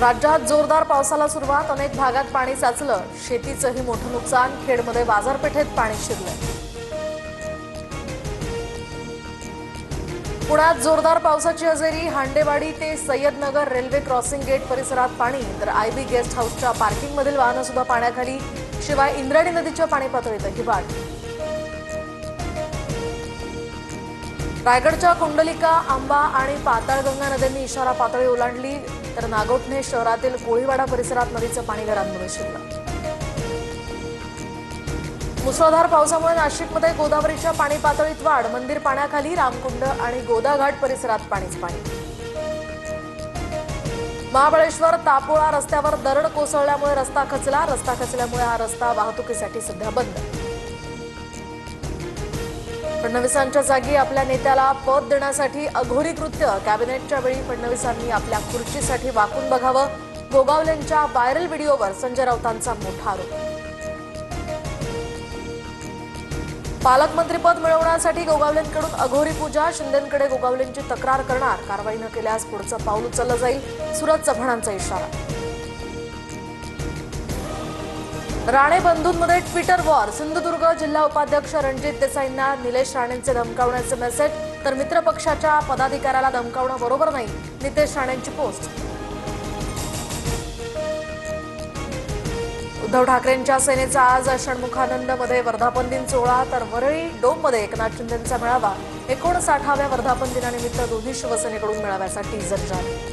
राज्यात जोरदार पावसाला सुरुवात, अनेक भागात पाणी साचलं, शेतीचंही मोठं नुकसान, खेडमध्ये बाजारपेठेत पाणी शिरलं। पुण्यात जोरदार पावसाची हजेरी, हांडेवाडी ते सय्यदनगर रेल्वे क्रॉसिंग गेट परिसरात पाणी, तर आयबी गेस्ट हाऊसच्या पार्किंगमधील वाहनं सुद्धा पाण्याखाली, शिवाय इंद्रायणी नदीच्या पाणी पातळीतही वाढ। रायगडच्या कुंडलिका, आंबा आणि पाताळगंगा नद्यांनी इशारा पातळी ओलांडली, तर नागोठणे शहरातील कोळीवाडा परिसरात नदीचं पाणी घरांमध्ये शिरलं। मुसळधार पावसामुळे नाशिकमध्ये गोदावरीच्या पाणी पातळीत वाढ, मंदिर पाण्याखाली, रामकुंड आणि गोदाघाट परिसरात पाणीच पाणी। महाबळेश्वर तापोळा रस्त्यावर दरड कोसळल्यामुळे रस्ता खचल्यामुळे हा रस्ता वाहतुकीसाठी सध्या बंद। फडणवीसांच्या जागी आपल्या नेत्याला पद देण्यासाठी अघोरी कृत्य, कॅबिनेटच्या वेळी फडणवीसांनी आपल्या खुर्चीसाठी वाकून बघावं, गोगावलेंच्या व्हायरल व्हिडिओवर संजय राऊतांचा मोठा आरोप। पालकमंत्रीपद मिळवण्यासाठी गोगावलेंकडून अघोरी पूजा, शिंदेंकडे गोगावलेंची तक्रार करणार, कारवाई न केल्यास पुढचं पाऊल उचललं जाईल, सुरज चव्हाणांचा इशारा। राणे बंधूंमध्ये ट्विटर वॉर, सिंधुदुर्ग जिल्हा उपाध्यक्ष रणजित देसाईंना निलेश राणेंचे धमकावण्याचे मेसेज, तर मित्रपक्षाच्या पदाधिकाऱ्याला धमकावणं बरोबर नाही, नितेश राणेंची पोस्ट। उद्धव ठाकरेंच्या सेनेचा आज षण्मुखानंदमध्ये वर्धापन दिन सोहळा, तर वरळी डोममध्ये एकनाथ शिंदेंचा मेळावा, 59व्या वर्धापन दिनानिमित्त दोन्ही शिवसेनेकडून मेळाव्याचा टीजर जारी।